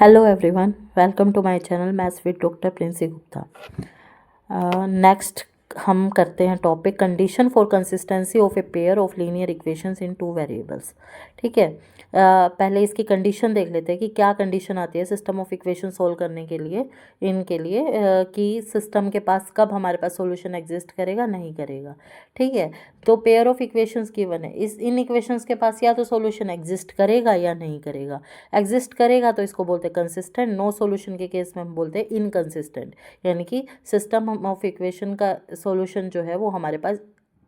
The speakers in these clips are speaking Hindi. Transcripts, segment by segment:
Hello everyone, welcome to my channel Maths with Dr. Princy Gupta. Next हम करते हैं topic condition for consistency of a pair of linear equations in two variables. ठीक है, पहले इसकी कंडीशन देख लेते हैं कि क्या कंडीशन आती है सिस्टम ऑफ इक्वेशन सोल्व करने के लिए, इनके लिए कि सिस्टम के पास कब हमारे पास सॉल्यूशन एग्जिस्ट करेगा नहीं करेगा। ठीक है, तो पेयर ऑफ इक्वेशंस गिवन है, इन इक्वेशंस के पास या तो सॉल्यूशन एग्जिस्ट करेगा या नहीं करेगा। एग्जिस्ट करेगा तो इसको बोलते हैं कंसिस्टेंट, नो सॉल्यूशन के केस में हम बोलते हैं इनकंसिस्टेंट, यानी कि सिस्टम ऑफ इक्वेशन का सॉल्यूशन जो है वो हमारे पास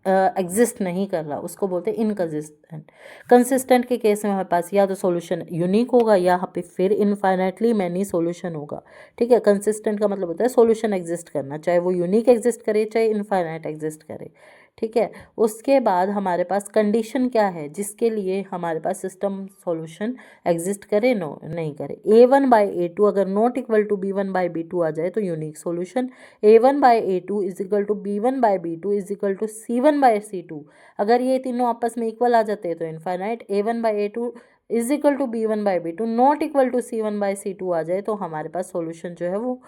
एग्जिस्ट नहीं कर रहा, उसको बोलते हैं इनकंसिस्टेंट। कंसिस्टेंट के केस में हमारे पास या तो सॉल्यूशन यूनिक होगा या फिर इनफाइनाइटली मैनी सॉल्यूशन होगा। ठीक है, कंसिस्टेंट का मतलब होता है सॉल्यूशन एग्जिस्ट करना, चाहे वो यूनिक एग्जिस्ट करे चाहे इनफाइनाइट एग्जिस्ट करे। ठीक है, उसके बाद हमारे पास कंडीशन क्या है जिसके लिए हमारे पास सिस्टम सॉल्यूशन एग्जिस्ट करे नो नहीं करे। a1/a2 अगर नॉट इक्वल टू b1/b2 आ जाए तो unique solution, a1/a2 is equal to b1/b2 is equal to c1/c2 अगर ये तीनों आपस में इक्वल आ जाते हैं तो infinite, a1/a2 is equal to b1/b2 not equal to c1/c2 आ जाए तो हमारे पास सॉल्यूशन जो है वो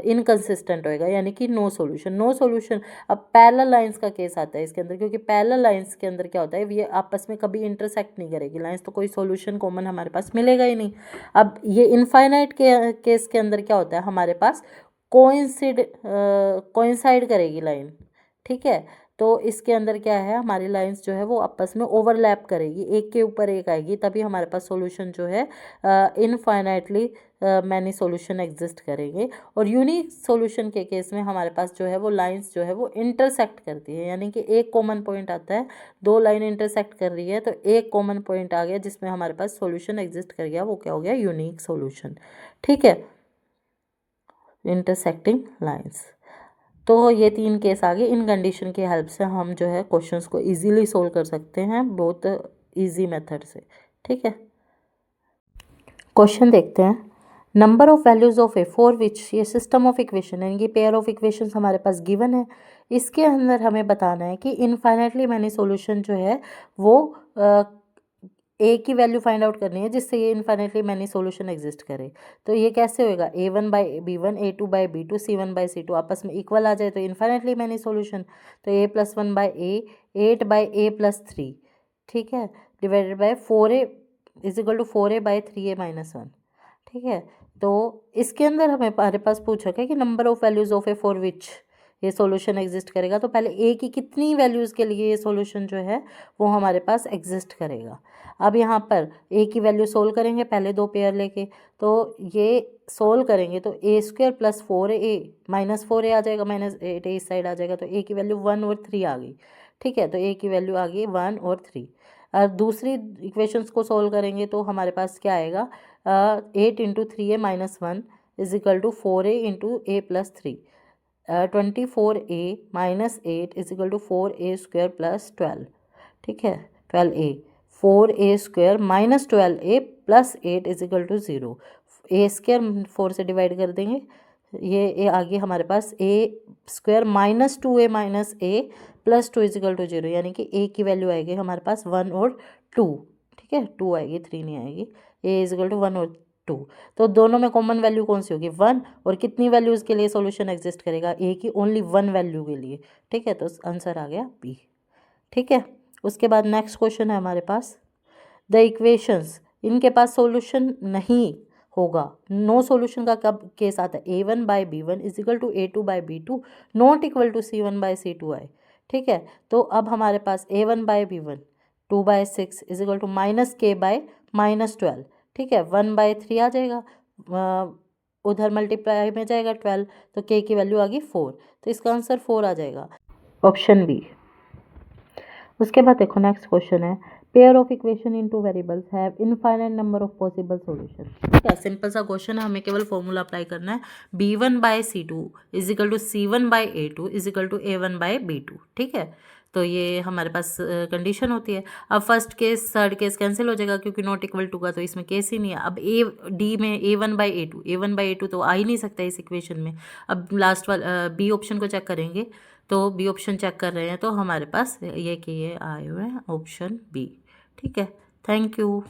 इनकंसिस्टेंट होएगा, यानी कि नो सॉल्यूशन। नो सॉल्यूशन, अब पैरेलल लाइंस का केस आता है इसके अंदर, क्योंकि पैरेलल लाइंस के अंदर क्या होता है, ये आपस में कभी इंटरसेक्ट नहीं करेगी लाइंस, तो कोई सॉल्यूशन कॉमन हमारे पास मिलेगा ही नहीं। अब ये इनफाइनाइट के केस के अंदर क्या होता है, हमारे पास कोइंसाइड करेगी लाइन। ठीक है, तो इसके अंदर क्या है, हमारी लाइंस जो है वो आपस में ओवरलैप करेगी, एक के ऊपर एक आएगी, तभी हमारे पास सॉल्यूशन जो है इनफाइनाइटली मैनी सॉल्यूशन एग्जिस्ट करेंगे। और यूनिक सॉल्यूशन के केस में हमारे पास जो है वो लाइंस जो है वो इंटरसेक्ट करती है, यानी कि एक कॉमन पॉइंट आता है, दो लाइन इंटरसेक्ट कर रही है तो एक कॉमन पॉइंट आ गया जिसमें हमारे पास सॉल्यूशन एग्जिस्ट कर गया, वो क्या हो गया, यूनिक सॉल्यूशन। ठीक है, इंटरसेक्टिंग लाइंस। तो ये तीन केस आ गए, इन कंडीशन की हेल्प से हम जो है क्वेश्चंस को इजीली सोल्व कर सकते हैं, बहुत इजी मेथड से। ठीक है, क्वेश्चन देखते हैं। Number of values of A for which, ये सिस्टम ऑफ इक्वेशन है, इनकी पेयर ऑफ इक्वेशंस हमारे पास गिवन है। इसके अंदर हमें बताना है कि इनफाइनाइटली मैनी सॉल्यूशन जो है वो ए की वैल्यू फाइंड आउट करनी है जिससे ये इनफाइनाइटली मैनी सॉल्यूशन एग्जिस्ट करे। तो ये कैसे होएगा, a1/b1 a2/b2 c1/c2 आपस में इक्वल आ जाए तो इनफाइनाइटली मैनी सॉल्यूशन, तो a+1/a 8/a+3, ठीक है, divided by 4a is equal to 4a/3a-1। ठीक है, तो इसके अंदर हमारे पास पूछा है कि number of values of A for which ये सॉल्यूशन एग्जिस्ट करेगा, तो पहले ए की कितनी वैल्यूज़ के लिए ये सॉल्यूशन जो है वो हमारे पास एग्जिस्ट करेगा। अब यहाँ पर ए की वैल्यू सोल्व करेंगे पहले दो पेयर लेके, तो ये सोल्व करेंगे तो a² + 4a -4a आ जाएगा, -8a इस साइड आ जाएगा, तो ए की वैल्यू 1 और 3 आ गई। ठीक है, तो ए की वैल्यू आ गई 1 और 3। और दूसरी इक्वेशंस को सोल्व करेंगे तो हमारे पास क्या आएगा, 8 × 3a - 1 is equal to 4a × a+3, 24a - 8 is equal to 4a² + 12। ठीक है, 12a, 4a² - 12a + 8 is equal to 0। a² 4 से डिवाइड कर देंगे, ये आगे हमारे पास a² - 2a - a + 2 is equal to 0, यानी कि a की वैल्यू आएगी हमारे पास 1 और 2। ठीक है, 2 आएगी, 3 नहीं आएगी, a इज इक्वल टू 1 और 2। तो दोनों में कॉमन वैल्यू कौन सी होगी, 1, और कितनी वैल्यूज़ के लिए सॉल्यूशन एग्जिस्ट करेगा, a की ओनली 1 वैल्यू के लिए। ठीक है, तो आंसर आ गया B। ठीक है, उसके बाद नेक्स्ट क्वेश्चन है हमारे पास, द इक्वेशंस, इनके पास सॉल्यूशन नहीं होगा, नो सॉल्यूशन का कब केस आता है, a1/b1 is equal to a2/b2 not equal to c1/c2 आए। ठीक है, तो अब हमारे पास a1/b1 2/6 is equal to -k/-12। ठीक है, 1/3 आ जाएगा, उधर मल्टीप्लाई में जाएगा 12, तो k की वैल्यू आ गई 4, तो इसका आंसर 4 आ जाएगा, ऑप्शन बी। उसके बाद देखो नेक्स्ट क्वेश्चन है, pair of equation in two variables have infinite number of possible solution. ठीक है, सिंपल सा क्वेश्चन है, हमें केवल फॉर्मूला अप्लाई करना है, b1/c2 is equal to c1/a2 is equal to a1/b2। ठीक है, तो ये हमारे पास कंडीशन होती है। अब first case third case cancel हो जाएगा क्योंकि नॉट इक्वल टू का तो इसमें केस ही नहीं है। अब डी में a1/a2 तो आ ही नहीं सकता इस इक्वेशन में। अब लास्ट वाला बी ऑप्शन को चेक करेंगे, तो बी ऑप्शन चेक कर रहे हैं तो हमारे पास ये कि ये आए हुए हैं ऑप्शन बी। ठीक है, थैंक यू।